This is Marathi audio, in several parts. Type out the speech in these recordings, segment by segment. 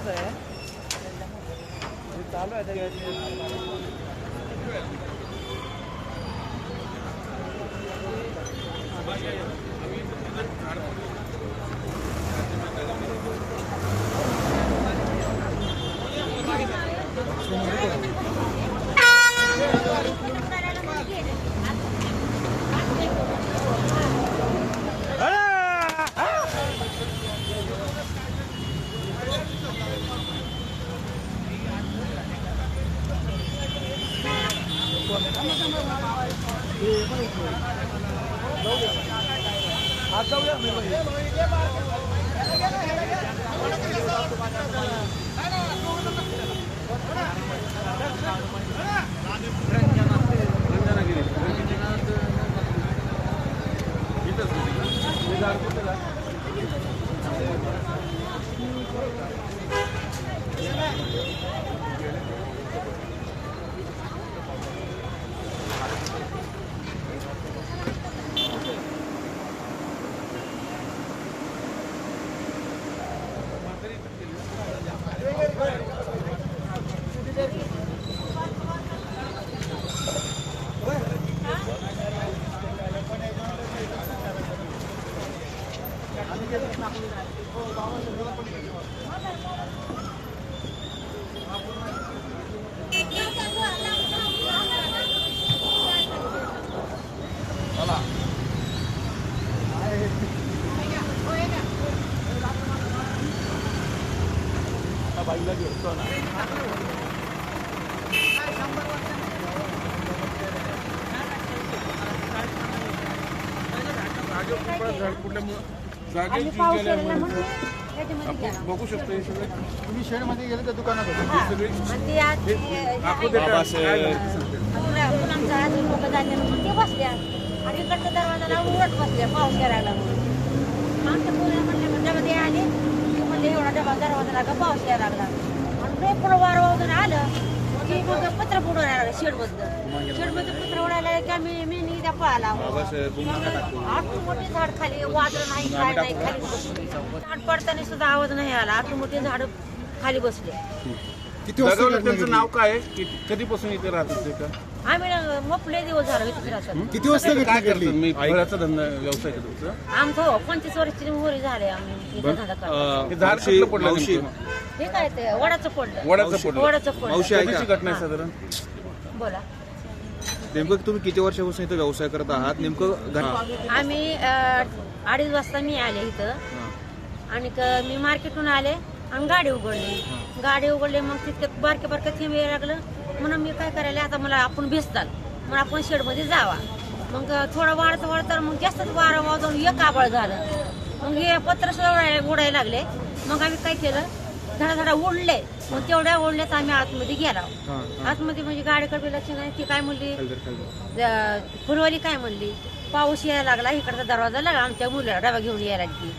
असं आहे चालू आहे आज जाऊया बाईला घेतो ना बघू शकतो हे सगळं तुम्ही शेडमध्ये गेले त्या दुकानात आणि इकडच्या दरवाजाला उलट बसल्या पाऊस करायला म्हणून आमच्या पुण्यामध्ये डब्यामध्ये आले म्हणजे एवढा डबा दरवाजा लागला पाऊस यायला लागला आणि पुढं वारं वगैरे आलं की मग पत्र उडवायला लागलं शेडमध्ये पत्र उडायला की आम्ही मी त्या पळाला आठ मोठे झाड खाली वाजलं नाही काय नाही खाली झाड पडताना सुद्धा आवाज नाही आला आठ मोठे झाड खाली बसले. किती वाजता त्यांचं नाव काय आहे कधीपासून इथे राहतात आम्ही मोपले दिवस झाला इथे राहतात. किती वाजता काय करतो मी फळाचा धंदा व्यवसाय आहे तुमचा आमचं 25 वर्षाची मोहरी झाले आम्ही इथे धंदा करतो. हे झाड कुठलं पडलं हे काय ते वडाचं पडलं वडाचं पडलं मावशी कशी घटना आहे साधारण बोला नेमकं तुम्ही किती वर्षापासून इथं व्यवसाय करत आहात नेमकं आम्ही 2:30 वाजता मी आले इथं आणि मी मार्केटहून आले आणि गाडी उघडली मग तितके बारके बारके थेंब यायला लागलं म्हणून मी काय करायला आता मला आपण भिजताल मग आपण शेडमध्ये जावा मग थोडं वाढत मग जास्तच वारं वाजवून एक आबाळ झालं मग हे पत्र उडायला लागले मग आम्ही काय केलं धडाधडा उडले मग तेवढ्या ओढल्याच आम्ही आतमध्ये गेला आतमध्ये म्हणजे गाडीकडे लक्ष नाही ती काय म्हणली फुलवाली काय म्हणली पाऊस यायला लागला इकडचा दरवाजा लागला आमच्या मुलाला डबा घेऊन यायला लागली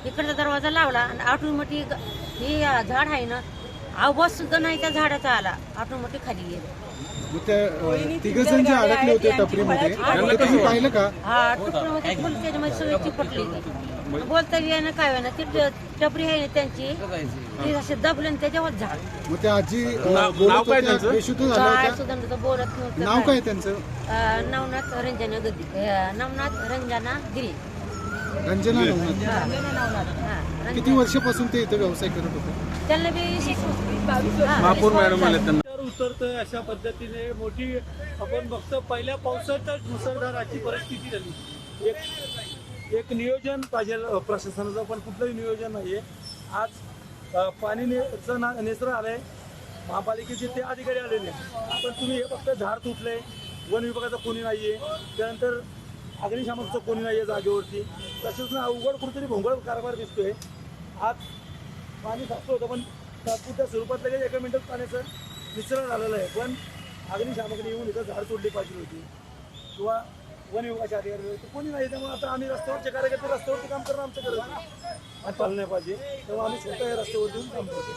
इकडचा दरवाजा लावला आणि ऑटोमॅटिक हे झाड आहे ना आवाज सुद्धा नाही त्या झाडाचा आला ऑटोमॅटिक खाली गेले. तिघजण जे अडकले होते टपरीमध्ये तुम्ही पाहिलं का हा टपरीमध्ये फुल त्याच्यामध्ये सगळी चिपटली बोलता ना काय ना ती टपरी आहे ना त्यांची ती असे दबले त्याच्यावर झाड मग त्या आजी बेशुद्ध झाल्या सुद्धा बोलत नव्हतं. नाव काय त्यांचं नवनाथ रंजना गिरी रंजना नवनाथ. किती वर्षापासून ते इथे व्यवसाय करत होते त्यांना बी महापौर मॅडम आले त्यांना उतरतोय अशा पद्धतीने मोठी आपण बघतो पहिल्या पावसातच मुसळधार अशी परिस्थिती झाली. एक नियोजन पाहिजे प्रशासनाचं पण कुठलंही नियोजन नाहीये. आज पाणी निसरा आलंय महापालिकेचे ते अधिकारी आलेले पण तुम्ही हे फक्त झाड तुटले वन विभागाचा कोणी नाहीये त्यानंतर अग्निशामकचं कोणी नाहीये जागेवरती तसंच ना अवघड कुठेतरी भोंगळ कारभार दिसतोय. आज पाणी साचलं होतं पण तात्पुरत्या स्वरूपात लगेच 1 मिनिटात पाण्याचं मिश्रण झालेलं आहे पण अग्निशामकने येऊन इथं झाड तोडली पाहिजे होती किंवा वन विभागाचे अधिकारी होते कोणी नाही. त्यामुळे आता आम्ही रस्त्यावरचे कार्यकर्ते रस्त्यावरती काम करणं आमचं गरज चाललं नाही पाहिजे तेव्हा आम्ही स्वतः हे रस्त्यावर येऊन काम करतो.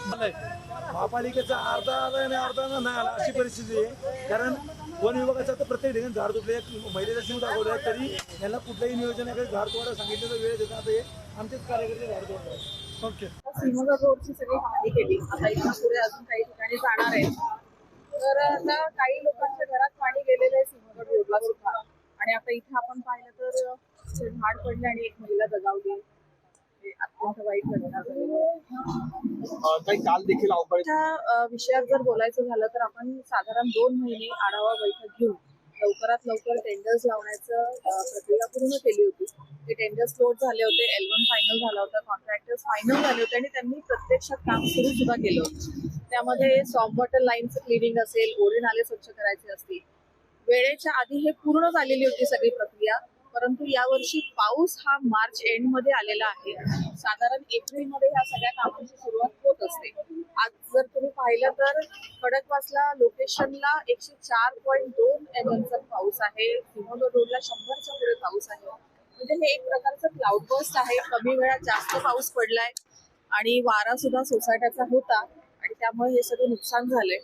महापालिकेचा अर्धा आला आणि अर्धा नाही आला अशी परिस्थिती आहे कारण वन विभागाचा तर प्रत्येक ठिकाणी झाड तुटले महिलेचा शिव दाखवले तरी यांना कुठलंही नियोजन आहे झाड तोडायला सांगितलं तर वेळ देतात हे आमचेच कार्यकर्ते झाड तोडतात. ओके. सिंहगड रोडची सगळी पाहणी केली. आता इथून पुढे अजून काही ठिकाणी जाणार आहे. तर आता काही लोकांच्या घरात पाणी गेलेलं आहे सिंहगड रोडला सुद्धा. आणि आता इथे आपण पाहिलं तर झाड पडले आणि एक महिला दगावली. हे अत्यंत वाईट घटना झाली. काल देखील त्या विषयात जर बोलायचं झालं तर आपण साधारण 2 महिने आढावा बैठक घेऊन लवकरात लवकर टेंडर्स लावण्याचं प्रक्रिया पूर्ण केली होती. ते टेंडर्स क्लोज झाले होते, L1 फायनल झाला होता, कॉन्ट्रॅक्टर्स फायनल झाले होते आणि त्यांनी प्रत्यक्षात काम सुरू सुद्धा केलं होतं. त्यामध्ये सॉफ्ट वॉटर लाईनचं क्लिनिंग असेल, ओढे नाले स्वच्छ करायचे असतील. वेळेच्या आधी हे पूर्ण झालेली होती सगळी प्रक्रिया. परंतु यावर्षी पाऊस हा मार्च एंड मध्ये आलेला आहे. साधारण एप्रिलमध्ये ह्या सगळ्या कामांची सुरुवात होत असते. आज जर तुम्ही पाहिलं तर खडकवासला लोकेशनला 104.2 mm चा पाऊस आहे. सिंहगड रोडला 100च्या पुढे पाऊस आहे. म्हणजे हे एक प्रकारचं क्लाउड बर्स्ट आहे. कमी वेळात जास्त पाऊस पडलाय आणि वारा सुद्धा सोसायट्याचा होता आणि त्यामुळे हे सगळं नुकसान झालंय.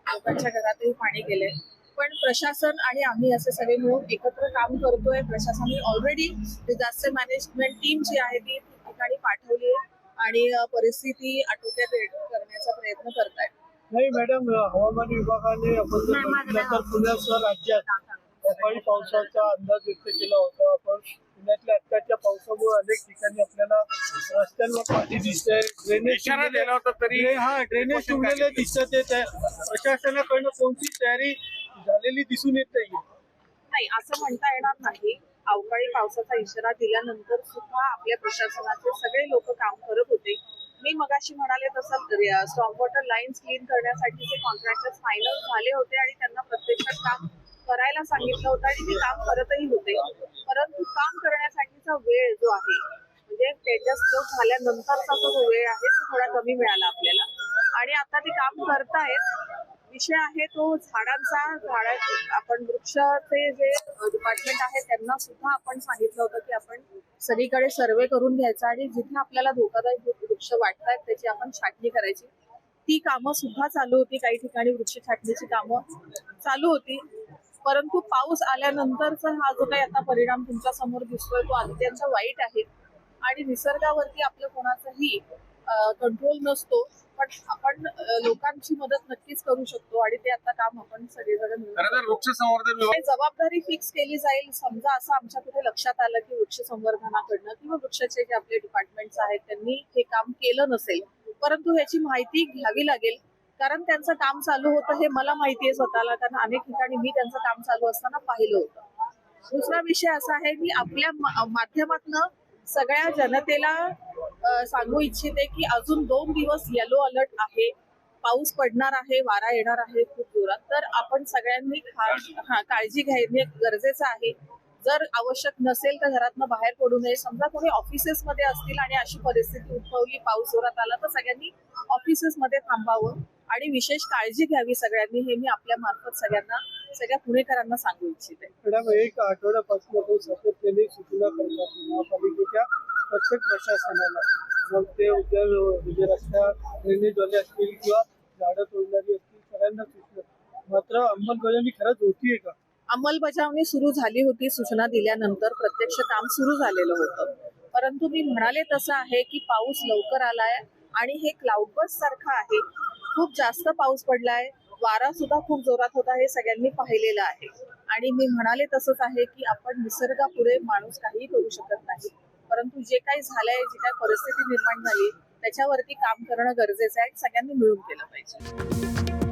लोकांच्या घरातही पाणी गेलंय. पण प्रशासन आणि आम्ही असे सगळे मिळून एकत्र काम करतोय. प्रशासनाने ऑलरेडी डिझास्टर मॅनेजमेंट टीम जी आहे ती ठिकाणी पाठवली आहे आणि परिस्थिती आटोक्यात करण्याचा प्रयत्न करतायत. नाही मॅडम, हवामान विभागाने आपण जर बघितलं तर पुण्यासह राज्यात अवकाळी पावसाचा अंदाज व्यक्त केला होता. आपण पुण्यातल्या आत्ताच्या पावसामुळे अनेक ठिकाणी आपल्याला रस्त्यांवर पाणी दिसतंय. ड्रेनेज दिला होता तरी ड्रेनेज तुंबलेले दिसत येत आहे. प्रशासनाकडनं कोणती तयारी झालेली दिसून येत नाहीये. नाही असं म्हणता येणार नाही. अवकाळी पावसाचा इशारा दिल्यानंतर सुद्धा आपल्या प्रशासनाचे सगळे लोक काम करत होते. मी मगाशी म्हणाले तसं स्टॉर्म वॉटर लाईन्स क्लीन करण्यासाठीचे कॉन्ट्रॅक्टर्स फायनल झाले होते आणि त्यांना प्रत्यक्षात काम करायला सांगितलं होतं आणि ते काम करतही होते. परंतु काम करण्यासाठीचा वेळ जो आहे म्हणजे टेंडर्स क्लोज झाल्यानंतरचा जो वेळ आहे तो थोडा कमी मिळाला आपल्याला आणि आता ते काम करतायत. विषय आहे तो झाडांचा. आपण वृक्षाचे जे डिपार्टमेंट आहे त्यांना सुद्धा आपण सांगितलं होतं की आपण सगळीकडे सर्वे करून घ्यायचा आणि जिथे आपल्याला धोकादायक वृक्ष वाटतात त्याची आपण छाटणी करायची. ती कामं सुद्धा चालू होती. काही ठिकाणी वृक्ष छाटणीची कामं चालू होती. परंतु पाऊस आल्यानंतरचा हा जो काही आता परिणाम तुमच्या समोर दिसतोय तो अत्यंत वाईट आहे आणि निसर्गावरती आपलं कोणाचाही कंट्रोल नसतो. पण आपण लोकांची मदत नक्कीच करू शकतो आणि ते आता काम आपण सगळेजण मिळून वृक्ष संवर्धन जबाबदारी फिक्स केली जाईल. समजा असं आमच्या कुठे लक्षात आलं की वृक्ष संवर्धनाकडनं किंवा वृक्षाचे जे आपले डिपार्टमेंट्स आहेत त्यांनी हे काम केलं नसेल, परंतु ह्याची माहिती घ्यावी लागेल. कारण त्यांचं काम चालू होतं हे मला माहिती आहे स्वतःला, कारण अनेक ठिकाणी मी त्यांचं काम चालू असताना पाहिलं होतं. दुसरा विषय असा आहे की आपल्या माध्यमातनं सगळ्या जनतेला सांगू इच्छिते की अजून 2 दिवस येलो अलर्ट आहे. पाऊस पडणार आहे, वारा येणार आहे खूप जोरात. तर आपण सगळ्यांनी काळजी घेणे गरजेचं आहे. जर आवश्यक नसेल तर घरातनं बाहेर पडू नये. समजा कोणी ऑफिसेसमध्ये असतील आणि अशी परिस्थिती उद्भवली, पाऊस जोरात आला, तर सगळ्यांनी ऑफिसेसमध्ये थांबावं आणि विशेष काळजी घ्यावी सगळ्यांनी. हे मी आपल्या मार्फत सगळ्या पुणेकरांना सांगू इच्छिते. मॅडम, एक आठवड्यापासून आपण सातत्याने सूचना करतात महापालिकेच्या प्रत्येक प्रशासनाला. मग ते म्हणजे रस्त्या ड्रेनेजवाले असतील किंवा झाडं तोडणारी असतील, सगळ्यांना सूचना. मात्र अंमलबजावणी खरंच होतीये का? अंमलबजावणी सुरू झाली होती. सूचना दिल्यानंतर प्रत्यक्ष काम सुरू झालेलं होतं. परंतु मी म्हणाले तसं आहे की पाऊस लवकर आलाय आणि हे क्लाउडबर्स्ट सारखं आहे. खूप जास्त पाऊस पडलाय, वारा सुद्धा खूप जोरात होता, हे सगळ्यांनी पाहिलेलं आहे. आणि मी म्हणाले तसंच आहे की आपण निसर्गापुढे माणूस काही करू शकत नाही. परंतु जे काही झालंय, जी काही परिस्थिती निर्माण झाली त्याच्यावरती काम करणं गरजेचं आहे. सगळ्यांनी मिळून केलं पाहिजे.